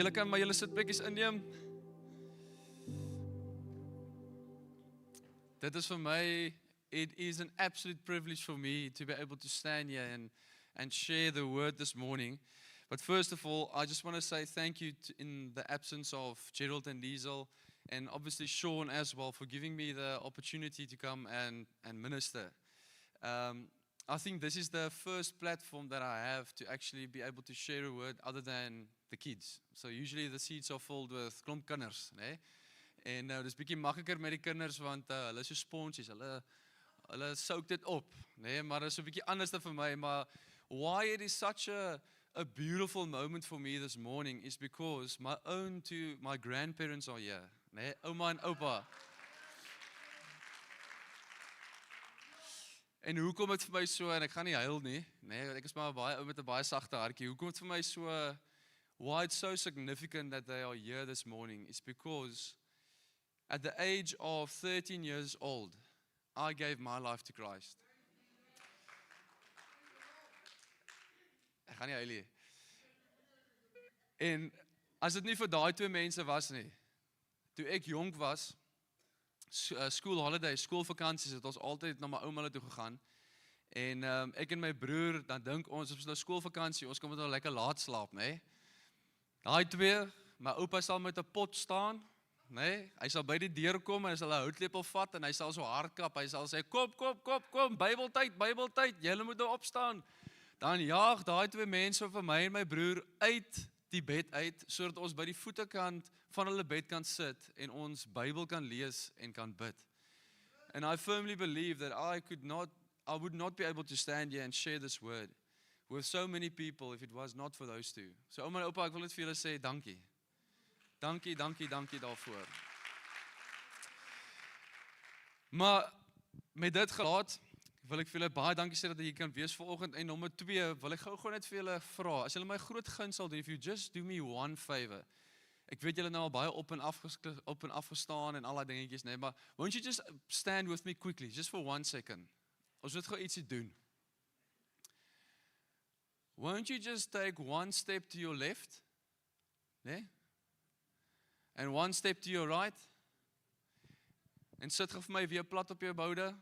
Julle kan maar julle sitplekkies inneem. Dit is vir my, it is an absolute privilege for me to be able to stand here and share the word this morning. But first of all, I just want to say thank you in the absence of Gerald and Diesel, and obviously Sean as well, for giving me the opportunity to come and minister. I think this is the first platform that I have to actually be able to share a word other than the kids. So usually the seats are filled with klomp kinders, né? En dis bietjie makliker met die kinders want hulle is so sponsies, hulle soak dit op, né? Maar dis 'n bietjie anders vir my, maar why it is such a beautiful moment for me this morning is because my grandparents are here, né? Ouma en oupa. En hoekom dit vir my so, en ek gaan nie huil nie, nee, ek is maar baie ou met 'n baie sagte hartjie. Hoekom dit vir my so, why it's so significant that they are here this morning is because at the age of 13 years old, I gave my life to Christ. Ek gaan nie huil nie. En as dit nie vir daai twee mense was nie, toe ek jonk was, school holidays, skoolvakansies, het ons altyd na my ouma toe gegaan. En ek en my broer, dan dink ons, op nou skoolvakansie, ons kan met nou lekker laat slaap, né? Daai twee, my oupa sal met 'n pot staan, né? Hy sal by die deur kom en hy sal 'n houtlepel vat en hy sal so hardkap, hy sal sê kom, Bybeltyd, julle moet nou opstaan. Dan jaag daai twee mense vir my en my broer uit die bed uit, sodat ons by die voetekant van hulle bed kan sit en ons Bybel kan lees en kan bid. And I firmly believe that I would not be able to stand here and share this word with so many people if it was not for those two. So ouma en oupa, ek wil net vir julle sê dankie. Dankie daarvoor. Maar met dit gelaat, wil ek vir julle baie dankie sê dat jy kan wees vanoggend. En nommer 2, wil ek gou net vir julle vra, as julle my groot guns sal doen, if you just do me one favor. Ek weet julle nou al baie op en af gestaan en al daai dingetjies, nee, maar won't you just stand with me quickly, just for 1 second. Ons moet gou ietsie doen. Won't you just take 1 step to your left, nee? And 1 step to your right? En sit gou vir my weer plat op jou boude.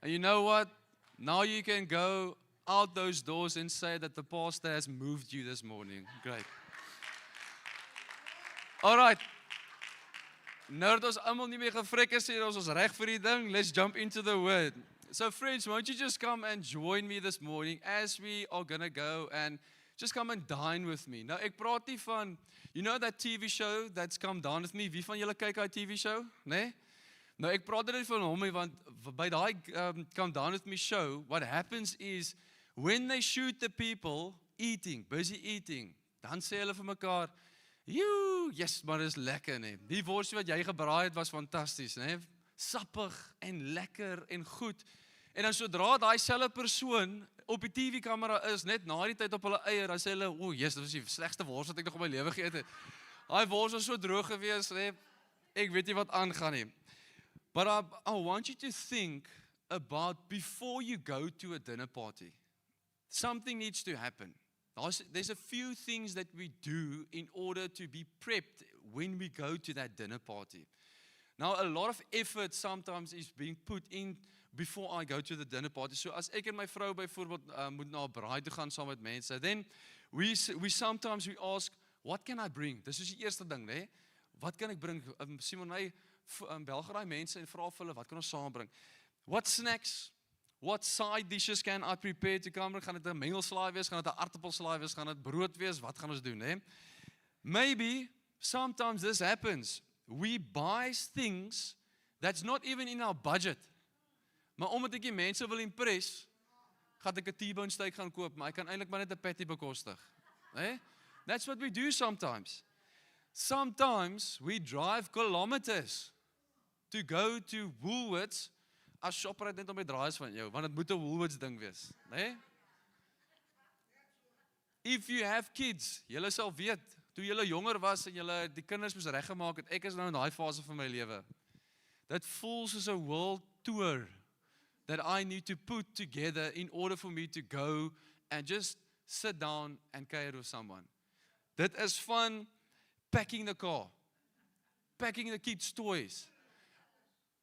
And you know what? Now you can go out those doors and say that the pastor has moved you this morning. Great. All right. Nou dat ons almal nie meer gevrek is hier, ons reg vir die ding. Let's jump into the word. So friends, won't you just come and join me this morning as we are going to go and just come and dine with me. Nou ek praat nie van, you know that TV show that's Come Dine With Me? Wie van julle kyk daai TV show? Nee? Nou ek praat nie van hom nie, want by daai Come Dine With Me show, what happens is when they shoot the people eating, busy eating, dan sê hulle vir mekaar, yes, maar dis lekker, nee. Die worsie wat jy gebraai het was fantasties, nee. Sappig en lekker en goed. En dan sodra daai selfe persoon op die TV-kamera is, net na die tyd op hulle eie, dan sê hulle, yes, dit was die slegste wors wat ek nog in my lewe geëet het. Daai wors was so droog gewees, nee. Ek weet nie wat aangaan nie. But I want you to think about before you go to a dinner party. Something needs to happen. There's a few things that we do in order to be prepped when we go to that dinner party. Now, a lot of effort sometimes is being put in before I go to the dinner party. So as ek en my vrou byvoorbeeld moet na 'n braai toe gaan saam met mense, then we sometimes ask, what can I bring? Dis is die eerste ding, né? Wat kan ek bring? Simon, bel geraai mense en vra vir hulle, wat kan ons saambring? What snacks? What side dishes can I prepare to come? Gaan dit 'n mengelslaai wees? Gaan dit 'n aartappelslaai wees? Gaan dit brood wees? Wat gaan ons doen, hè? Maybe sometimes this happens. We buy things that's not even in our budget. Maar omdat ek die mense wil impress, gaan ek 'n T-bone steak gaan koop, maar ek kan eintlik maar net 'n patty bekostig, hè? That's what we do sometimes. Sometimes we drive kilometers to go to Woolworths. As Shoprite net om die draaiers van jou, want dit moet 'n Woolworths ding wees, né? If you have kids, julle sal weet, toe julle jonger was en julle die kinders moes reggemaak het, ek is nou in daai fase van my lewe. Dit voel soos 'n world tour that I need to put together in order for me to go and just sit down and kuier with someone. Dit is van packing the car, packing the kids' toys,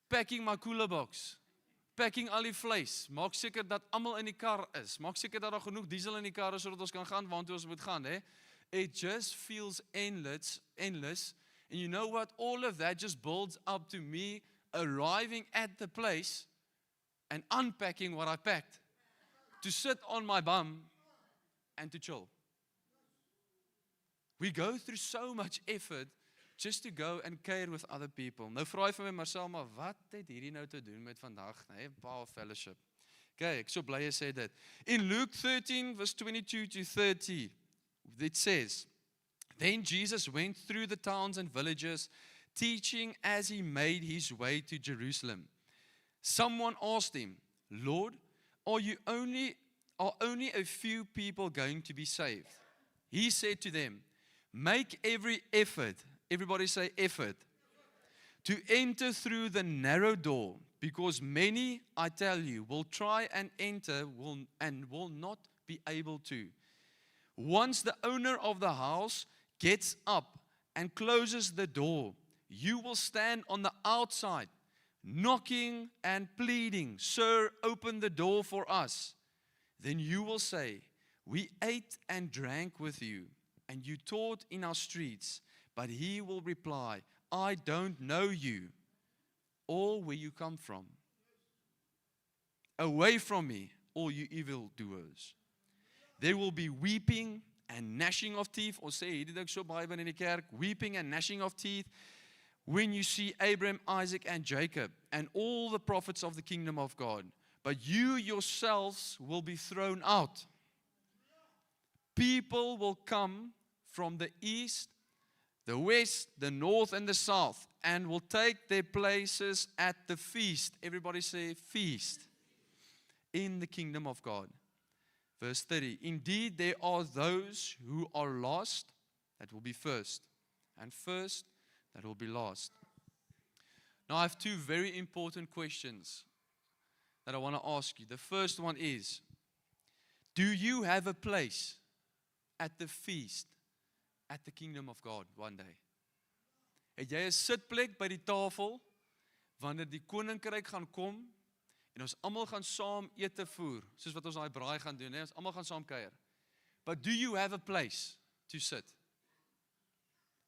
packing my cooler box, packing al die vleis, maak seker dat almal in die kar is, maak seker dat daar genoeg diesel in die kar is, sodat ons kan gaan waartoe ons moet gaan, hè? It just feels endless, and you know what, all of that just builds up to me arriving at the place and unpacking what I packed, to sit on my bum and to chill. We go through so much effort just to go and care with other people. Nou vra hy vir my, Marcel, maar wat het hierdie nou te doen met vandag, nee, Power Fellowship? Okay, ek so bly jy sê dit. In Luke 13, verse 22 to 30, it says, Then Jesus went through the towns and villages, teaching as he made his way to Jerusalem. Someone asked him, Lord, are only a few people going to be saved? He said to them, make every effort, everybody say effort, to enter through the narrow door, because many, I tell you, will try and enter and will not be able to. Once the owner of the house gets up and closes the door, you will stand on the outside, knocking and pleading, Sir, open the door for us. Then you will say, we ate and drank with you, and you taught in our streets. But he will reply, I don't know you, or where you come from. Away from me, all you evildoers. There will be weeping and gnashing of teeth. Ons sê hierdie ding so baie binne in die kerk, weeping and gnashing of teeth, when you see Abraham, Isaac, and Jacob, and all the prophets of the kingdom of God. But you yourselves will be thrown out. People will come from the east, the west, the north, and the south, and will take their places at the feast. Everybody say feast. In the kingdom of God. Verse 30. Indeed, there are those who are lost that will be first, and first that will be last. Now, I have two very important questions that I want to ask you. The first one is, do you have a place at the feast at the kingdom of God one day? Het jy 'n sitplek by die tafel wanneer die koninkryk gaan kom en ons almal gaan saam ete voer, soos wat ons daai braai gaan doen, hè? Ons almal gaan saam kuier. But do you have a place to sit?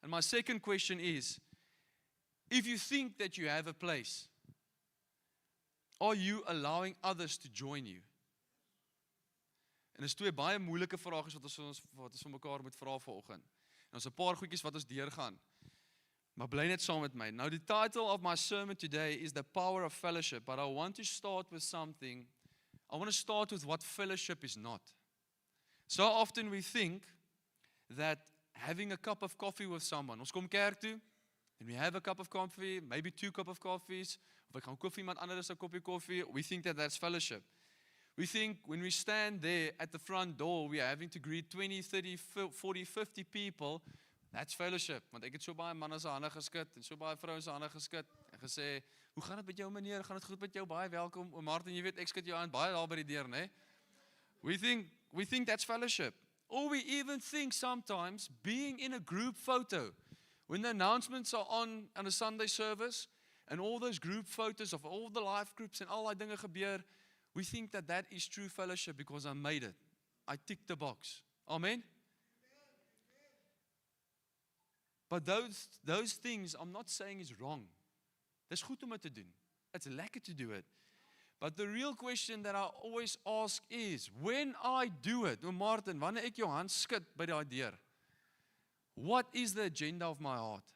And my second question is, if you think that you have a place, are you allowing others to join you? En dis twee baie moeilike vrae wat ons vir mekaar moet vra vanoggend. En ons 'n paar goedjies wat ons deurgaan. Maar bly net saam met my. Now the title of my sermon today is The Power of Fellowship, but I want to start with something. I want to start with what fellowship is not. So often we think that having a cup of coffee with someone, ons kom kerk toe, and we have a cup of coffee, maybe 2 cups of coffees, of ek gaan koffie met ander is 'n koppie koffie, we think that that's fellowship. We think when we stand there at the front door, we are having to greet 20, 30, 40, 50 people. That's fellowship. Want ek het so baie manne se hande geskit en so baie vrouens se hande geskit en gesê, hoe gaan dit met jou meneer? Gaan dit goed met jou? Baie welkom. Oom Martin, jy weet ek skud jou aan baie daar by die deur, né? We think that's fellowship. Or we even think sometimes being in a group photo, when the announcements are on a Sunday service and all those group photos of all the life groups and al die dinge gebeur, we think that that is true fellowship because I made it. I ticked the box. Amen? But those things I'm not saying is wrong. Dis goed om dit te doen. It's lekker to do it. But the real question that I always ask is, when I do it, nou Martin, wanneer ek jou hand skud by daai deur, what is the agenda of my heart?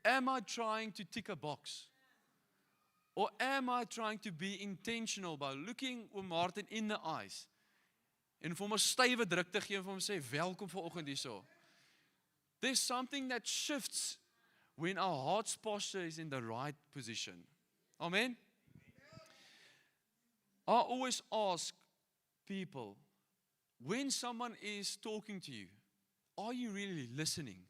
Am I trying to tick a box? Or am I trying to be intentional by looking oom Martin in the eyes en vir hom 'n stywe druk te gee en vir hom sê, welkom vanoggend hierso. There's something that shifts when our heart's posture is in the right position. Amen? I always ask people, when someone is talking to you, are you really listening?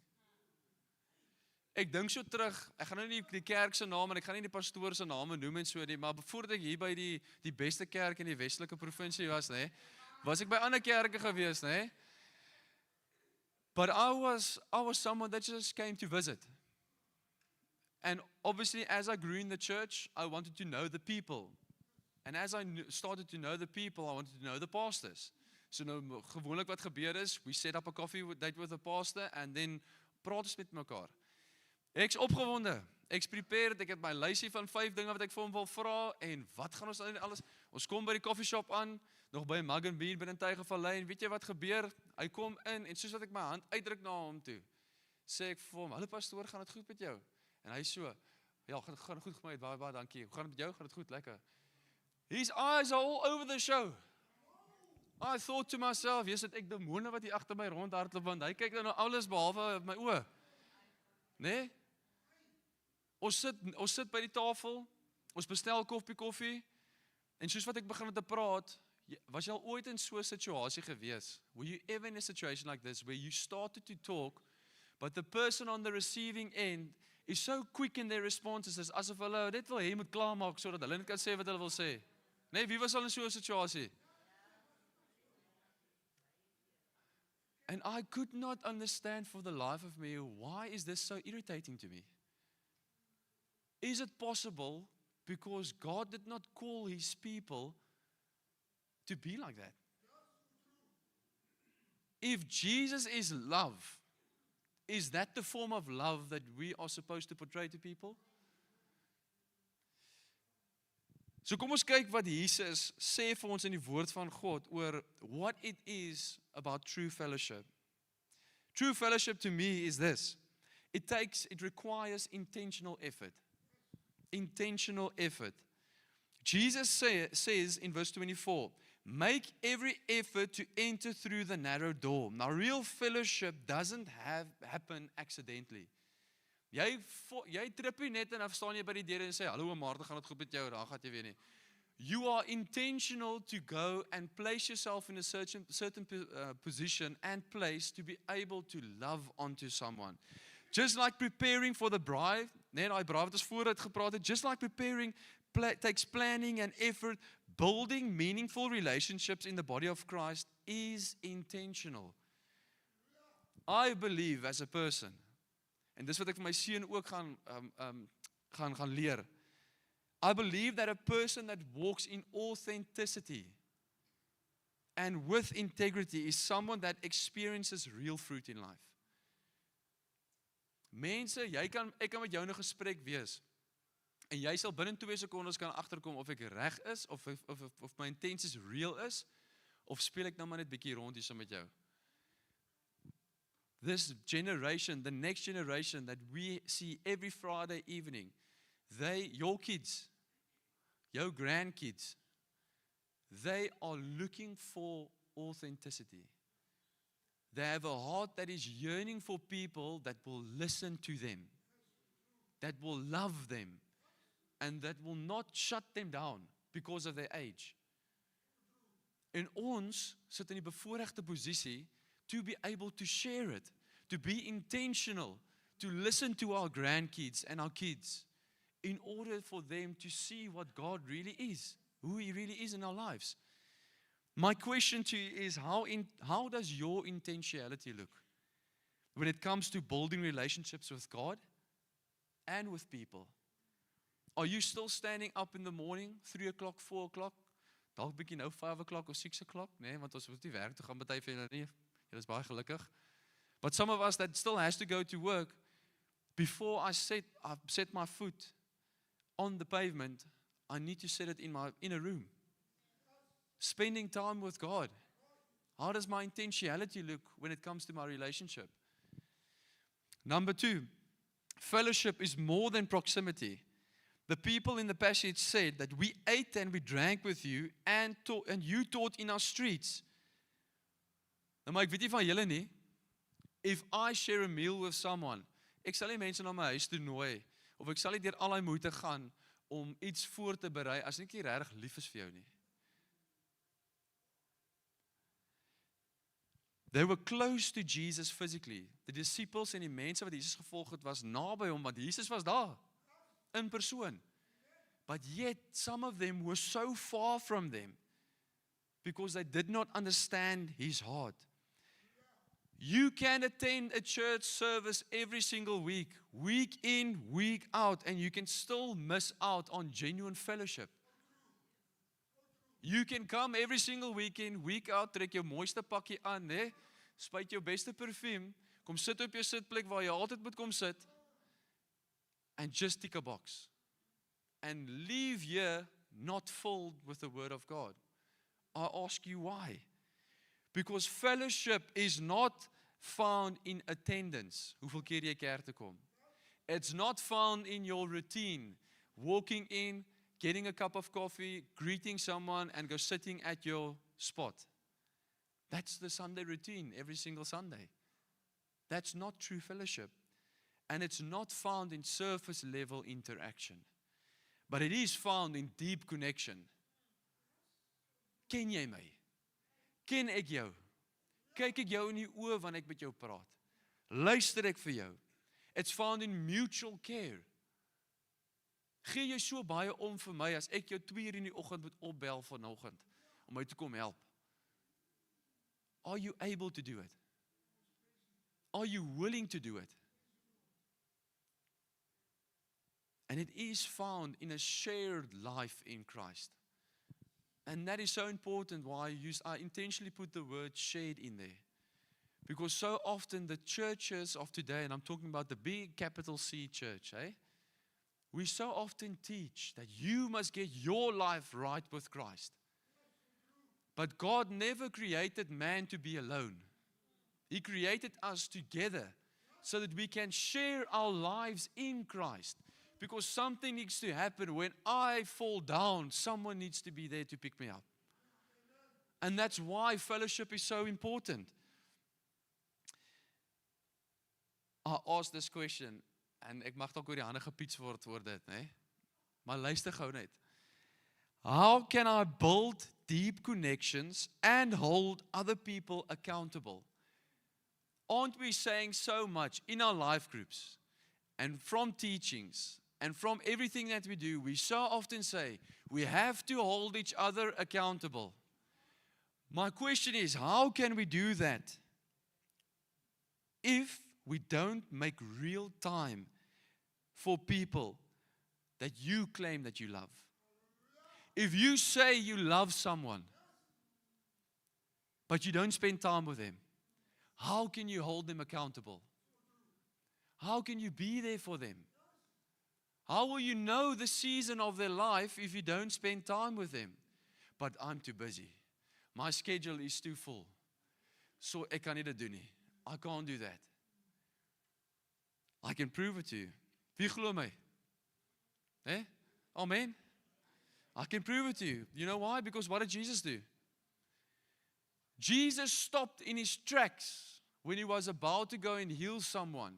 Ek dink so terug, ek gaan nou nie die kerk se naam en ek gaan nie die pastoor se name noem en so nie, maar voordat ek hier by die beste kerk in die Westelike provinsie was, né, Was ek by ander kerke gewees, né? But I was someone that just came to visit. And obviously, as I grew in the church, I wanted to know the people. And as I started to know the people, I wanted to know the pastors. So nou, gewoonlik wat gebeur is, we set up a coffee date with the pastor, and then praat ons met mekaar. Ek's opgewonde, ek's prepared, ek het my lysie van 5 dinge wat ek vir hom wil vra, en wat gaan ons alles, ons kom by die coffee shop aan, nog by Mug and Bean binne Tygervallei, en weet jy wat gebeur? Hy kom in, en soos wat ek my hand uitdruk na hom toe, sê ek vir hom, hallo pastoor, gaan dit goed met jou? En hy so, ja, gaan goed met my, baie dankie, hoe gaan dit met jou? Gaan dit goed, lekker? His eyes are all over the show. I thought to myself, yes, ek demone wat hier agter my rondhardloop, want hy kyk nou alles behalwe my oë. Nee? Ons sit by die tafel, ons bestel koffie, en soos wat ek begin te praat, was jy al ooit in so 'n situasie gewees? Were you ever in a situation like this, where you started to talk, but the person on the receiving end is so quick in their responses, asof hulle dit wil hê moet klaarmaak, sodat hulle net kan sê wat hulle wil sê? Nee, wie was al in so 'n situasie? And I could not understand for the life of me, why is this so irritating to me? Is it possible because God did not call His people to be like that? If Jesus is love, is that the form of love that we are supposed to portray to people? So kom ons kyk wat Jesus sê vir ons in die woord van God oor what it is about true fellowship. True fellowship to me is this. It requires intentional effort. Intentional effort. Jesus says in verse 24, make every effort to enter through the narrow door. Now real fellowship doesn't happen accidentally. Jy trip nie net en dan staan jy by die deur en sê, hallo Martha, gaan dit goed met jou, dan gaan jy weer nie. You are intentional to go and place yourself in a certain position and place to be able to love onto someone. Just like preparing for the bride, net daai braai wat ons vooruit gepraat het, just like preparing takes planning and effort, building meaningful relationships in the body of Christ is intentional. I believe as a person, en dis wat ek vir my seun ook gaan leer. I believe that a person that walks in authenticity and with integrity is someone that experiences real fruit in life. Mense, ek kan met jou in 'n gesprek wees, en jy sal binne 2 sekondes kan agterkom of ek reg is, of my intentions real is, of speel ek nou maar net bietjie rond hier so met jou. This generation, the next generation that we see every Friday evening, your kids, your grandkids, they are looking for authenticity. They have a heart that is yearning for people that will listen to them, that will love them, and that will not shut them down because of their age. En ons sit in die bevoorregte posisie to be able to share it, to be intentional, to listen to our grandkids and our kids in order for them to see what God really is, who He really is in our lives. My question to you is, how does your intentionality look when it comes to building relationships with God and with people? Are you still standing up in the morning, 3 o'clock, 4 o'clock? Dalk bietjie nou 5 o'clock of 6 o'clock? Nee, want ons moet nie werk toe gaan, party van julle nie. Julle is baie gelukkig. But some of us that still has to go to work, before I set my foot on the pavement, I need to set it in a room. Spending time with God. How does my intentionality look when it comes to my relationship? Number 2, fellowship is more than proximity. The people in the passage said that we ate and we drank with you and you taught in our streets. Nou maar ek weet nie van julle nie. If I share a meal with someone, ek sal nie mense na my huis toe nooi, of ek sal nie deur al die moeite gaan om iets voor te berei as ek nie regtig lief is vir jou nie. They were close to Jesus physically. The disciples en die mense wat Jesus gevolg het was naby hom, want Jesus was daar in persoon. But yet some of them were so far from them because they did not understand His heart. You can attend a church service every single week in, week out, and you can still miss out on genuine fellowship. You can come every single week in, week out, trek jou mooiste pakkie aan, né? Spuit jou beste perfume, kom sit op jou sitplek waar jy altyd moet kom sit, and just tick a box. And leave here not filled with the Word of God. I ask you why? Because fellowship is not found in attendance. Hoeveel keer jy kerk toe kom? It's not found in your routine. Walking in, getting a cup of coffee, greeting someone, and go sitting at your spot. That's the Sunday routine, every single Sunday. That's not true fellowship. And it's not found in surface level interaction. But it is found in deep connection. Ken jy my? Ken ek jou? Kyk ek jou in die oë wanneer ek met jou praat? Luister ek vir jou? It's found in mutual care. Gee jy so baie om vir my as ek jou 2:00 in die oggend moet opbel vanoggend om my te kom help? Are you able to do it? Are you willing to do it? And it is found in a shared life in Christ. And that is so important why I intentionally put the word shared in there. Because so often the churches of today, and I'm talking about the big capital C church, we so often teach that you must get your life right with Christ. But God never created man to be alone. He created us together so that we can share our lives in Christ. Because something needs to happen. When I fall down, someone needs to be there to pick me up. And that's why fellowship is so important. I asked this question, en ek mag dalk oor die hande gepiets word oor dit, né? Maar luister gou net. How can I build deep connections and hold other people accountable? Aren't we saying so much in our life groups and from teachings and from everything that we do, we so often say we have to hold each other accountable. My question is, how can we do that if we don't make real time for people that you claim that you love? If you say you love someone, but you don't spend time with them, how can you hold them accountable? How can you be there for them? How will you know the season of their life if you don't spend time with them? But I'm too busy. My schedule is too full. So ek kan nie dit doen nie. I can't do that. I can prove it to you. Wie glo my? Amen. I can prove it to you. You know why? Because what did Jesus do? Jesus stopped in his tracks when he was about to go and heal someone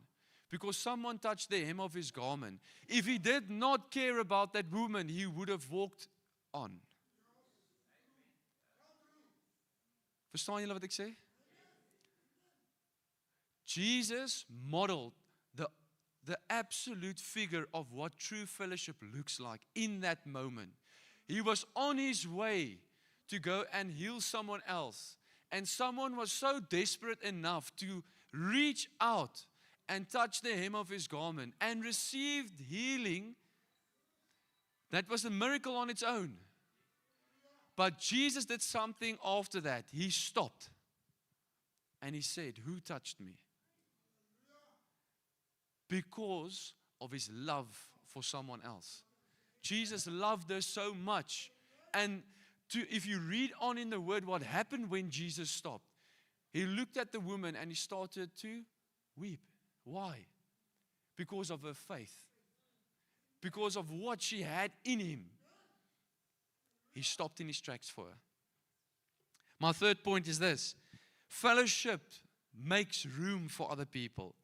because someone touched the hem of his garment. If he did not care about that woman, he would have walked on. Verstaan julle wat ek sê? Jesus modeled the absolute figure of what true fellowship looks like in that moment. He was on his way to go and heal someone else. And someone was so desperate enough to reach out and touch the hem of his garment and received healing. That was a miracle on its own. But Jesus did something after that. He stopped and he said, "Who touched me?" Because of his love for someone else. Jesus loved her so much. And if you read on in the word what happened when Jesus stopped, he looked at the woman and he started to weep. Why? Because of her faith. Because of what she had in him. He stopped in his tracks for her. My third point is this. Fellowship makes room for other people.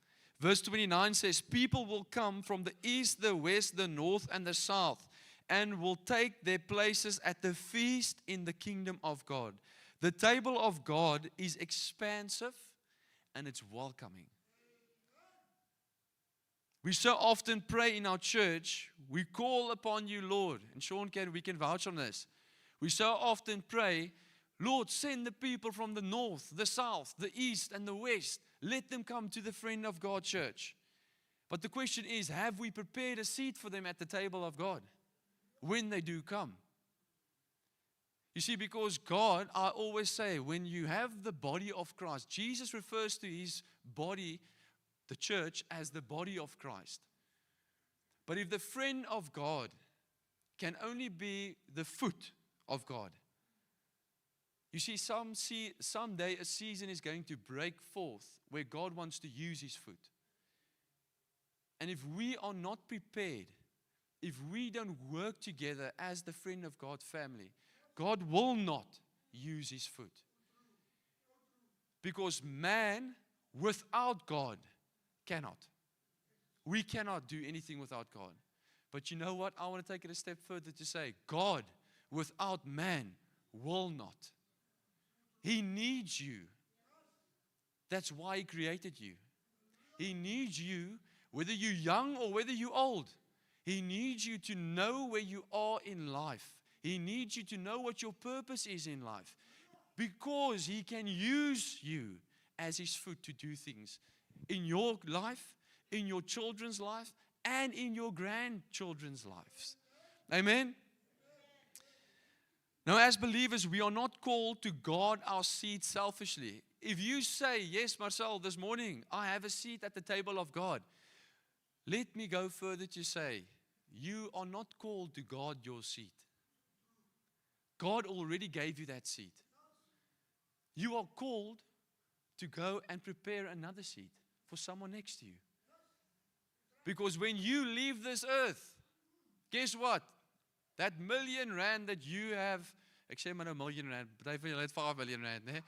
Verse 29 says, people will come from the east, the west, the north, and the south, and will take their places at the feast in the kingdom of God. The table of God is expansive and it's welcoming. We so often pray in our church, we call upon you, Lord. And Sean, we can vouch on this. We so often pray, Lord, send the people from the north, the south, the east, and the west. Let them come to the Friend of God church. But the question is, have we prepared a seat for them at the table of God when they do come? You see, because God, I always say, when you have the body of Christ, Jesus refers to his body, the church, as the body of Christ. But if the friend of God can only be the foot of God, you see, someday a season is going to break forth where God wants to use his foot. And if we are not prepared, if we don't work together as the Friend of God family, God will not use his foot. Because man without God cannot. We cannot do anything without God. But you know what? I want to take it a step further to say, God without man will not. He needs you. That's why he created you. He needs you, whether you're young or whether you're old. He needs you to know where you are in life. He needs you to know what your purpose is in life. Because he can use you as his foot to do things in your life, in your children's life, and in your grandchildren's lives. Amen? Now, as believers, we are not called to guard our seat selfishly. If you say, yes, Marcel, this morning, I have a seat at the table of God. Let me go further to say, you are not called to guard your seat. God already gave you that seat. You are called to go and prepare another seat for someone next to you. Because when you leave this earth, guess what? That R1 million that you have, ek sê maar nou R1 million, party van julle het R5 million, né?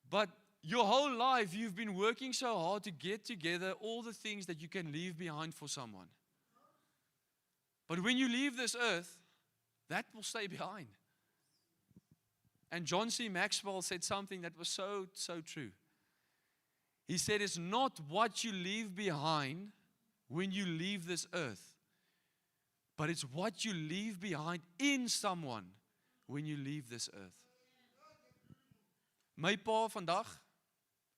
But your whole life you've been working so hard to get together all the things that you can leave behind for someone. But when you leave this earth, that will stay behind. And John C. Maxwell said something that was so true. He said, it's not what you leave behind when you leave this earth, but it's what you leave behind in someone when you leave this earth. My pa vandag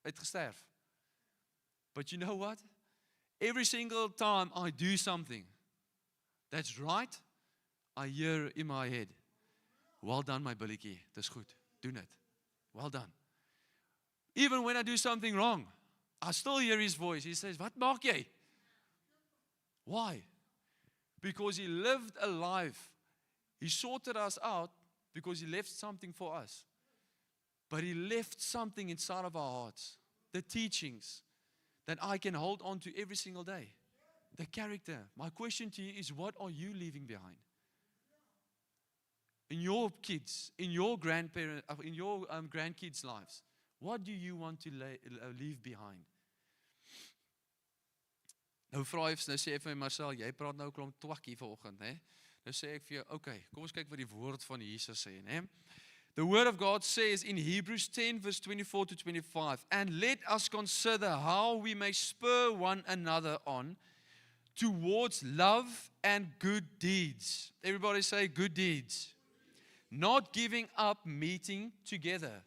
het gesterf. But you know what? Every single time I do something that's right, I hear in my head, well done my billetjie, dis goed, doen het. Well done. Even when I do something wrong, I still hear his voice. He says, wat maak jy? Why? Because he lived a life. He sorted us out because he left something for us. But he left something inside of our hearts. The teachings that I can hold on to every single day. The character. My question to you is, what are you leaving behind? In your kids, in your grandparents, in your grandkids' lives, what do you want to leave behind? Nou sê ek vir my, Marcel, jy praat nou 'n klomp twakkie vanoggend, né? Nou sê ek vir jou, okay, kom ons kyk wat die woord van Jesus sê, né? The word of God says in Hebrews 10 verse 24 to 25, and let us consider how we may spur one another on towards love and good deeds. Everybody say good deeds. Not giving up meeting together.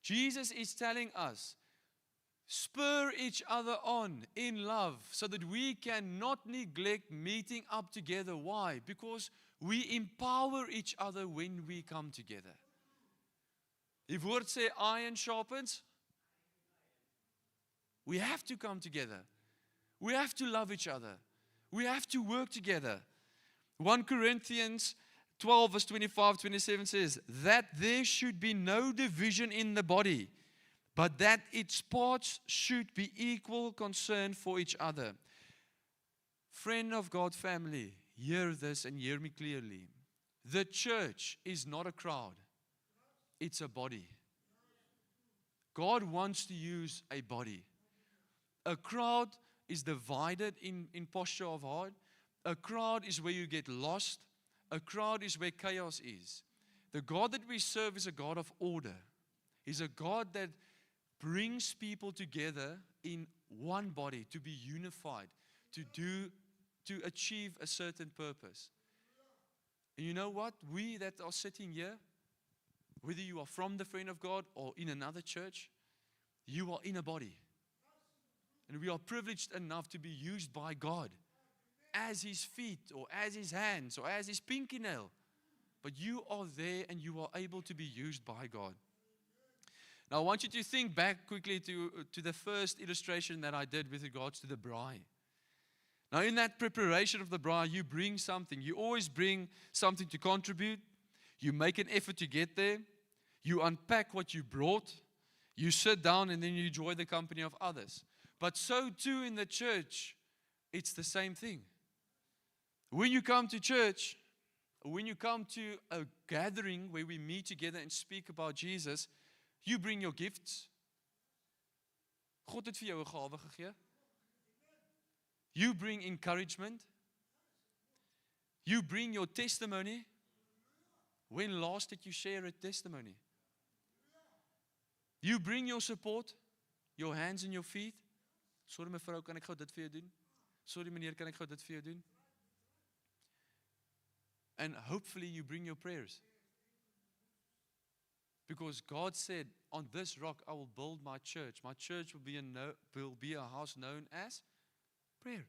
Jesus is telling us, spur each other on in love so that we cannot neglect meeting up together. Why? Because we empower each other when we come together. Die woord sê iron sharpens. We have to come together. We have to love each other. We have to work together. 1 Corinthians 12 verse 25-27 says, that there should be no division in the body, but that its parts should be equal concern for each other. Friend of God family, hear this and hear me clearly. The church is not a crowd. It's a body. God wants to use a body. A crowd is divided in posture of heart. A crowd is where you get lost. A crowd is where chaos is. The God that we serve is a God of order. He's a God that brings people together in one body to be unified, to achieve a certain purpose. And you know what? We that are sitting here, whether you are from the Friend of God or in another church, you are in a body. And we are privileged enough to be used by God as His feet or as His hands or as His pinky nail. But you are there and you are able to be used by God. Now I want you to think back quickly to the first illustration that I did with regards to the braai. Now in that preparation of the braai, you bring something. You always bring something to contribute. You make an effort to get there. You unpack what you brought. You sit down and then you enjoy the company of others. But so too in the church, it's the same thing. When you come to church, when you come to a gathering where we meet together and speak about Jesus, you bring your gifts. God het vir jou 'n gawe gegee. You bring encouragement. You bring your testimony. When last did you share a testimony? You bring your support, your hands and your feet. Sorry mevrou, kan ek gou dit vir jou doen? Sorry meneer, kan ek gou dit vir jou doen? And hopefully you bring your prayers. Because God said, on this rock I will build my church. My church will be a house known as prayer.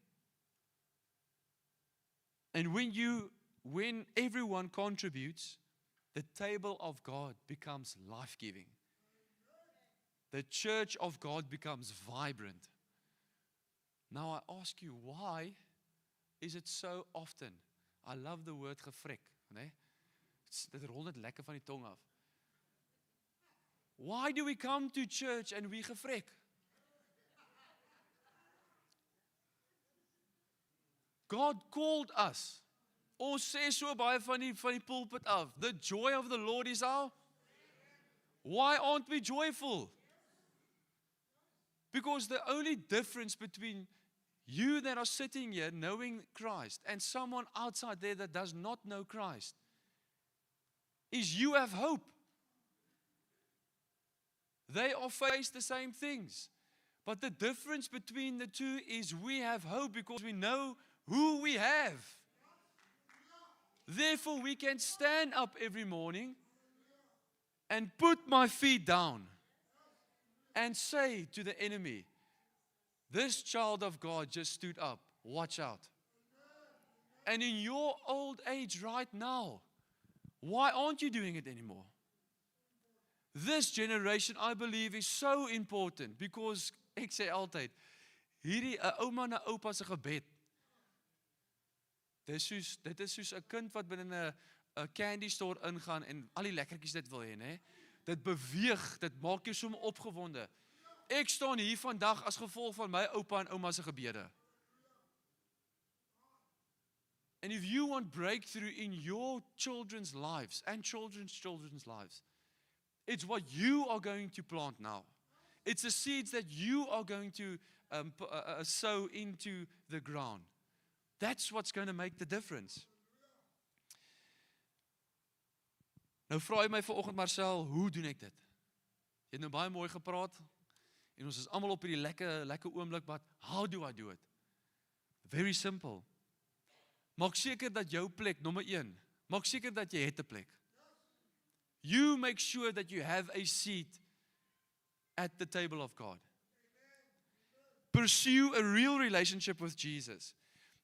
And when everyone contributes, the table of God becomes life-giving. The church of God becomes vibrant. Now I ask you, why is it so often? I love the word gevrek, né? Dit rol net lekker van die tong af. Why do we come to church and we gevrek? God called us. Ons sê so baie van die pulpit af. The joy of the Lord is our. Why aren't we joyful? Because the only difference between you that are sitting here knowing Christ and someone outside there that does not know Christ is you have hope. They all face the same things. But the difference between the two is we have hope because we know who we have. Therefore, we can stand up every morning and put my feet down and say to the enemy, this child of God just stood up. Watch out. And in your old age right now, why aren't you doing it anymore? This generation, I believe, is so important because, ek sê altyd, hierdie 'n ouma na oupa se gebed. Dit is soos 'n kind wat binne 'n candy store ingaan en al die lekkertjies dit wil hê, né? Dit beweeg, dit maak jou so opgewonde. Ek staan hier vandag as gevolg van my oupa en ouma se gebede. And if you want breakthrough in your children's lives and children's lives, it's what you are going to plant now. It's the seeds that you are going to sow into the ground. That's what's going to make the difference. Nou vra jy my vanoggend, Marcel, hoe doen ek dit? Jy het nou baie mooi gepraat en ons is almal op hierdie lekker oomblik, but how do I do it? Very simple. Maak seker dat jou plek, nommer 1, maak seker dat jy het 'n plek. You make sure that you have a seat at the table of God. Pursue a real relationship with Jesus.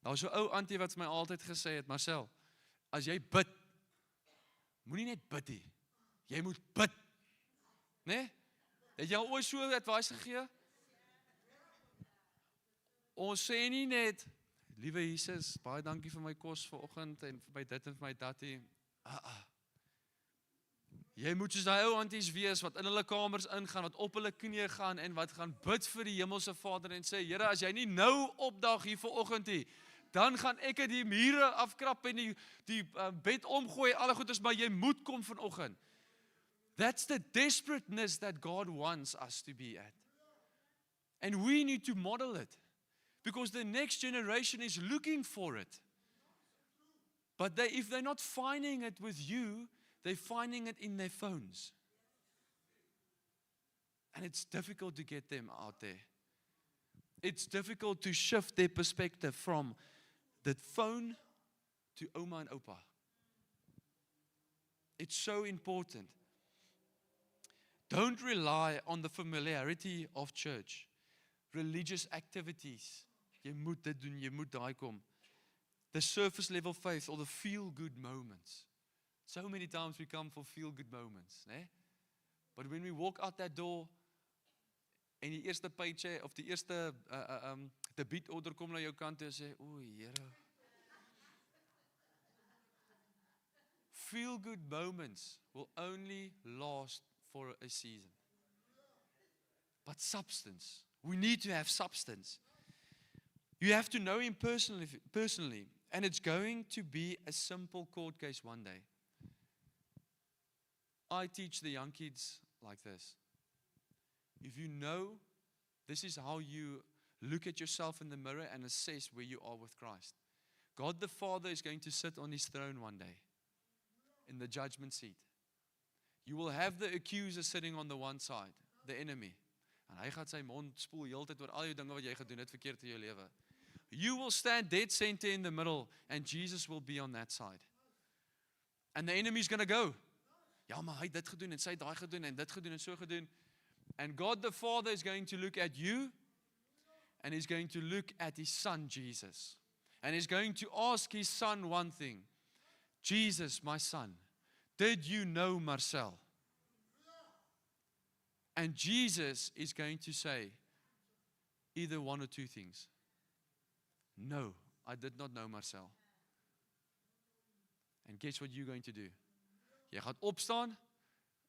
Nou so ou auntie wat my altyd gesê het, Marcel, as jy bid, moenie net bid nie. Jy moet bid. Né? Het jy al ooit so advies gegee? Ons sê nie net, liewe Jesus, baie dankie vir my kos vanoggend en vir my dit en vir my dat nie. Jy moet soos daai ou aunties wees wat in hulle kamers ingaan, wat op hulle knieë gaan en wat gaan bid vir die hemelse Vader en sê, Here, as jy nie nou opdag hier vanoggend nie, dan gaan ek die mure afkrap en die bed omgooi, alle goeders, maar jy moet kom vanoggend. That's the desperateness that God wants us to be at. And we need to model it. Because the next generation is looking for it. But if they're not finding it with you, they're finding it in their phones. And it's difficult to get them out there. It's difficult to shift their perspective from the phone to Oma and Opa. It's so important. Don't rely on the familiarity of church, religious activities. Jy moet dit doen, jy moet daai kom. The surface level faith or the feel good moments. So many times we come for feel good moments, né? But when we walk out that door en die eerste paycheck of die eerste debit order kom na jou kant toe en sê, o Here. Feel good moments will only last for a season. But substance, we need to have substance. You have to know Him personally, and it's going to be a simple court case one day. I teach the young kids like this. If you know, this is how you look at yourself in the mirror and assess where you are with Christ. God the Father is going to sit on His throne one day in the judgment seat. You will have the accuser sitting on the one side, the enemy. En hy gaan sy mond spoel heeltyd oor al die dinge wat jy gedoen het verkeerd in jou lewe. You will stand dead center in the middle and Jesus will be on that side. And the enemy is going to go. Ja, maar hy het dit gedoen en sy het daai gedoen en dit gedoen en so gedoen. And God the Father is going to look at you and He's going to look at His Son Jesus. And He's going to ask His Son one thing. Jesus, my son, did you know Marcel? And Jesus is going to say either one or two things. No, I did not know Marcel. And guess what you're going to do? Jy gaan opstaan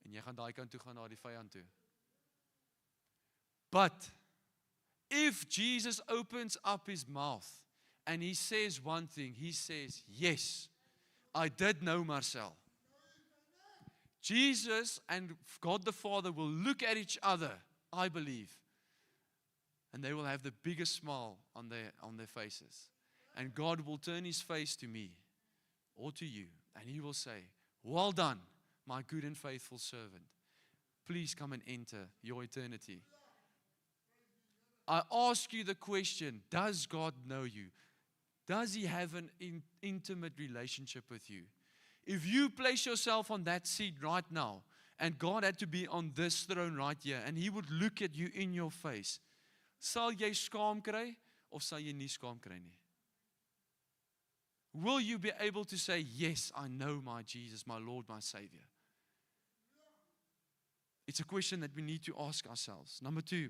en jy gaan daai kant toe gaan na die vyand toe. But if Jesus opens up His mouth and He says one thing, He says, yes, I did know Marcel. Jesus and God the Father will look at each other, I believe, and they will have the biggest smile on their faces. And God will turn His face to me or to you, and He will say, well done, my good and faithful servant. Please come and enter your eternity. I ask you the question, does God know you? Does He have an intimate relationship with you? If you place yourself on that seat right now, and God had to be on this throne right here, and He would look at you in your face, sal jy skaam kry, of sal jy nie skaam kry nie? Will you be able to say, yes, I know my Jesus, my Lord, my Savior? It's a question that we need to ask ourselves. Number 2,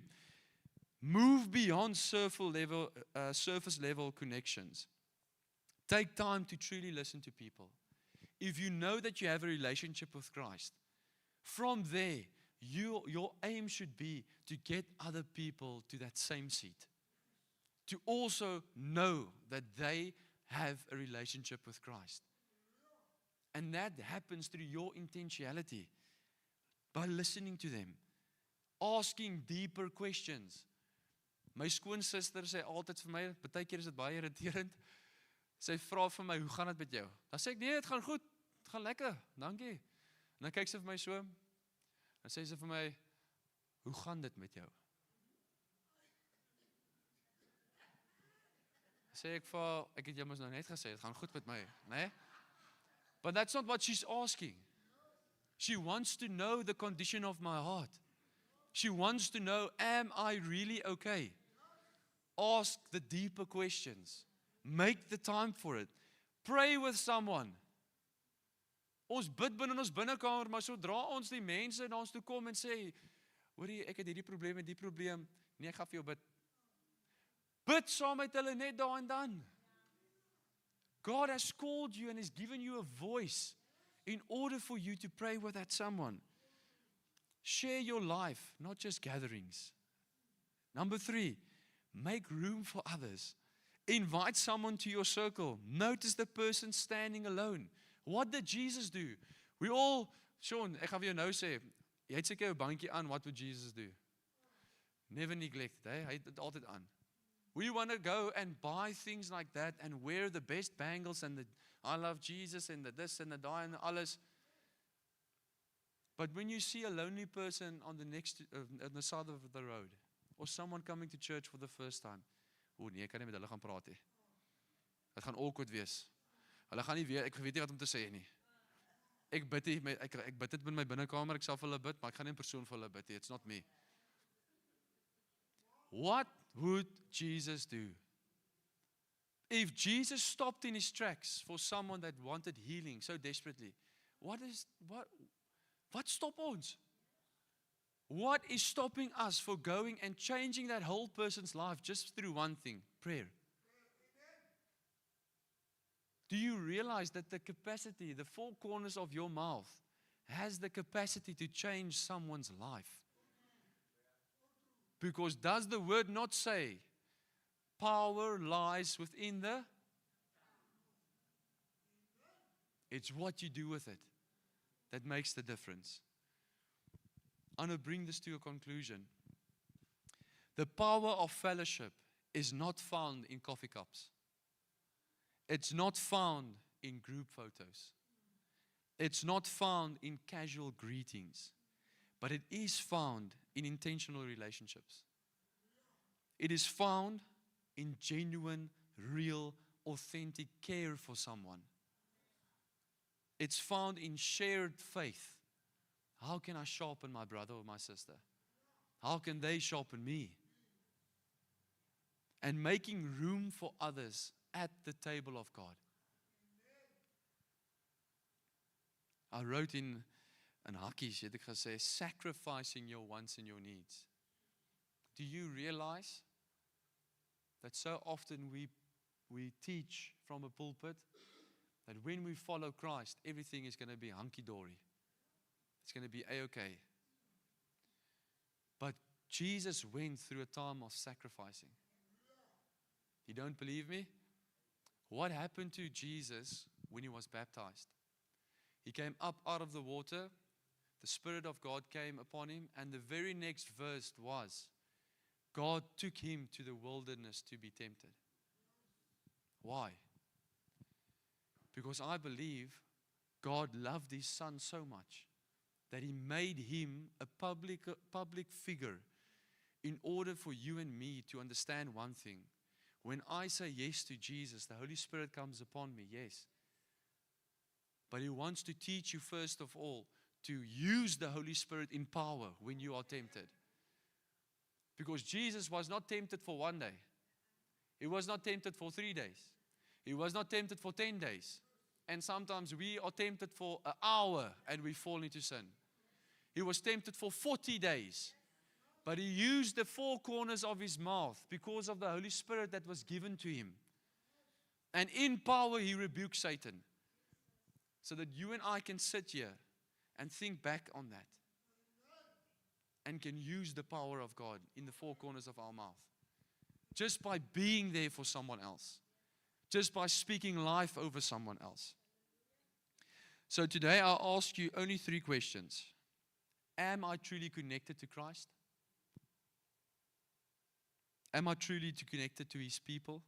move beyond surface level connections. Take time to truly listen to people. If you know that you have a relationship with Christ, from there, your aim should be to get other people to that same seat. To also know that they have a relationship with Christ. And that happens through your intentionality. By listening to them. Asking deeper questions. My skoonsister sê altyd vir my, baie keer is dit baie irriterend. Sy vra vir my, hoe gaan dit met jou? Dan sê ek, nee, het gaan goed, het gaan lekker, dankie. En dan kyk sy vir my so, dan sê sy vir my, hoe gaan dit met jou? Sê ek vir, ek het jou mos nou net gesê, het gaan goed met my, né? But that's not what she's asking. She wants to know the condition of my heart. She wants to know, am I really okay? Ask the deeper questions. Make the time for it. Pray with someone. Ons bid binne in ons binnekamer, maar sodra ons die mense na ons toe kom en sê, hoorie, ek het hierdie probleem en die probleem, nee, ek gaan vir jou bid. Bid saam met hulle net daar en dan. God has called you and has given you a voice in order for you to pray with that someone. Share your life, not just gatherings. Number 3, make room for others. Invite someone to your circle. Notice the person standing alone. What did Jesus do? We all, Sean, ek gaan vir jou nou sê, jy het seker jou bankie aan, what would Jesus do? Never neglect, hy het dit altyd aan. We want to go and buy things like that and wear the best bangles and the I love Jesus and the this and the that and alles. But when you see a lonely person on the side of the road, or someone coming to church for the first time, o nee, ek kan nie met hulle gaan praat nie. Dit gaan awkward wees. Hulle gaan nie weet, ek weet nie wat om te sê nie. Ek bid nie, ek bid dit in my binnekamer, ek sal vir hulle bid, maar ek gaan nie in persoon vir hulle bid nie. It's not me. What would Jesus do? If Jesus stopped in his tracks for someone that wanted healing so desperately, what stop ons? What is stopping us for going and changing that whole person's life just through one thing, prayer? Do you realize that the capacity, the four corners of your mouth, has the capacity to change someone's life? Because does the word not say, power lies within the? It's what you do with it that makes the difference. I'm going to bring this to a conclusion. The power of fellowship is not found in coffee cups. It's not found in group photos. It's not found in casual greetings. But it is found in intentional relationships. It is found in genuine, real, authentic care for someone. It's found in shared faith. How can I sharpen my brother or my sister? How can they sharpen me? And making room for others at the table of God. I wrote in hakkies, het ek gesê, sacrificing your wants and your needs. Do you realize that so often we teach from a pulpit that when we follow Christ, everything is going to be hunky-dory. It's going to be a-okay. But Jesus went through a time of sacrificing. You don't believe me? What happened to Jesus when he was baptized? He came up out of the water, the Spirit of God came upon him, and the very next verse was, God took him to the wilderness to be tempted. Why? Because I believe God loved his son so much that he made him a public figure in order for you and me to understand one thing. When I say yes to Jesus, the Holy Spirit comes upon me, yes. But he wants to teach you first of all to use the Holy Spirit in power when you are tempted. Because Jesus was not tempted for 1 day. He was not tempted for 3 days. He was not tempted for 10 days. And sometimes we are tempted for an hour and we fall into sin. He was tempted for 40 days. But he used the four corners of his mouth because of the Holy Spirit that was given to him. And in power he rebuked Satan. So that you and I can sit here and think back on that. And can use the power of God in the four corners of our mouth. Just by being there for someone else. Just by speaking life over someone else. So today I'll ask you only 3 questions. Am I truly connected to Christ? Am I truly connected to his people?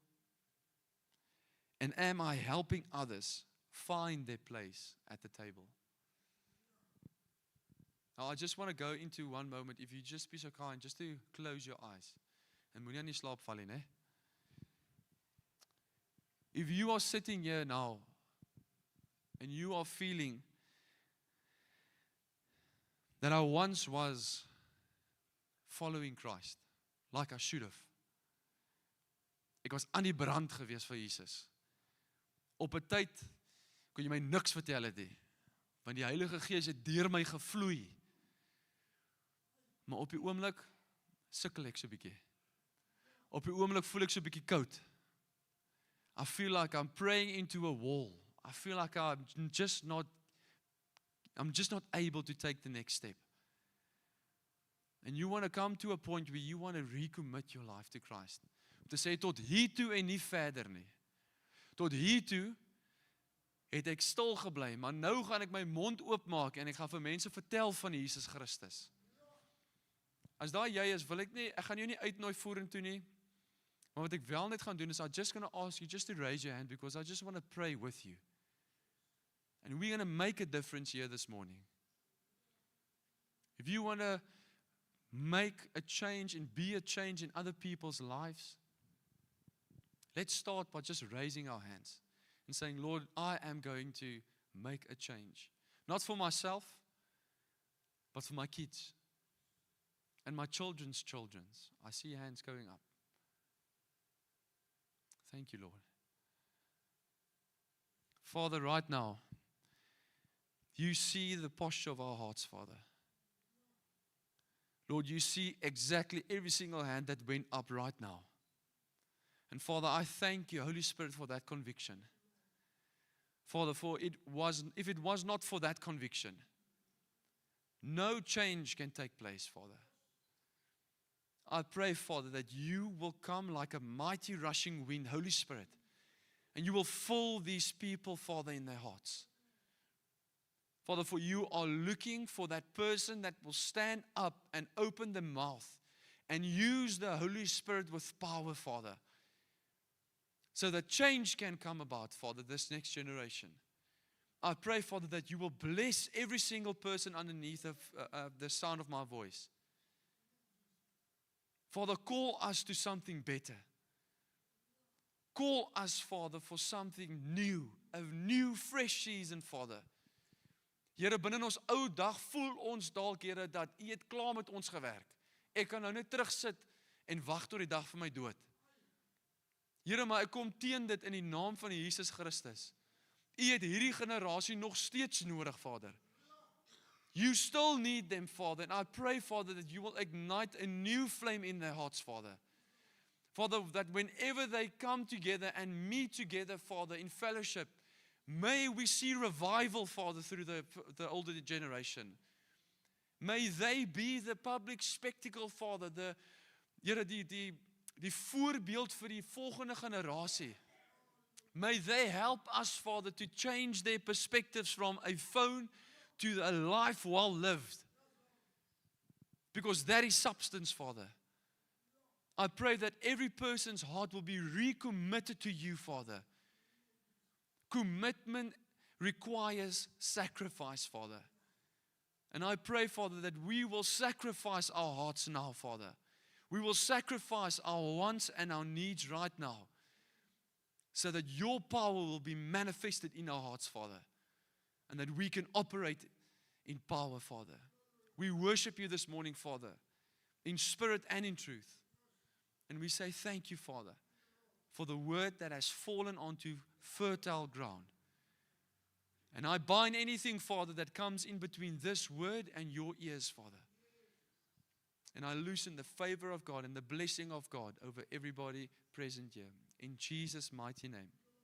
And am I helping others find their place at the table? Now, I just want to go into one moment. If you just be so kind, just to close your eyes. En moenie aan die slaap val nie, né? If you are sitting here now, and you are feeling that I once was following Christ, like I should have. Ek was aan die brand gewees vir Jesus. Op 'n tyd kon jy my niks vertel het nie, want die Heilige Gees het deur my gevloei. Maar op die oomblik sukkel ek so 'n bietjie. Op die oomblik voel ek so 'n bietjie koud. I feel like I'm praying into a wall. I feel like I'm just not able to take the next step. And you want to come to a point where you want to recommit your life to Christ. Om te sê tot hier toe en nie verder nie. Tot hier toe het ek stil gebly, maar nou gaan ek my mond oopmaak en ek gaan vir mense vertel van Jesus Christus. As daai jy is, ek gaan jou nie uitnooi vorentoe nie. Maar wat ek wel net gaan doen is, I'm just going to ask you just to raise your hand because I just want to pray with you. And we're going to make a difference here this morning. If you want to make a change and be a change in other people's lives, let's start by just raising our hands and saying, Lord, I am going to make a change. Not for myself, but for my kids and my children's children. I see hands going up. Thank you, Lord. Father, right now, you see the posture of our hearts, Father. Lord, you see exactly every single hand that went up right now. And Father, I thank you, Holy Spirit, for that conviction. Father, if it was not for that conviction, no change can take place, Father. I pray, Father, that you will come like a mighty rushing wind, Holy Spirit, and you will fill these people, Father, in their hearts. Father, for you are looking for that person that will stand up and open the mouth and use the Holy Spirit with power, Father, so that change can come about, Father, this next generation. I pray, Father, that you will bless every single person underneath of the sound of my voice. Father, call us to something better. Call us, Father, for something new, a new, fresh season, Father. Here, binne ons ou dag voel ons dalk, Here, dat U het klaar met ons gewerk. Ek kan nou net terugsit en wag tot die dag van my dood. Here, maar ek kom teen dit in die naam van Jesus Christus. U het hierdie generasie nog steeds nodig, Vader. You still need them, Father. And I pray, Father, that you will ignite a new flame in their hearts, Father. Father, that whenever they come together and meet together, Father, in fellowship, may we see revival, Father, through the older generation. May they be the public spectacle, Father, die voorbeeld vir die volgende generasie. May they help us, Father, to change their perspectives from a phone to a life well lived. Because that is substance, Father. I pray that every person's heart will be recommitted to you, Father. Commitment requires sacrifice, Father. And I pray, Father, that we will sacrifice our hearts now, Father. We will sacrifice our wants and our needs right now, so that your power will be manifested in our hearts, Father, and that we can operate in power, Father. We worship you this morning, Father, in spirit and in truth. And we say thank you, Father, for the word that has fallen onto fertile ground. And I bind anything, Father, that comes in between this word and your ears, Father. And I loosen the favor of God and the blessing of God over everybody present here. In Jesus' mighty name.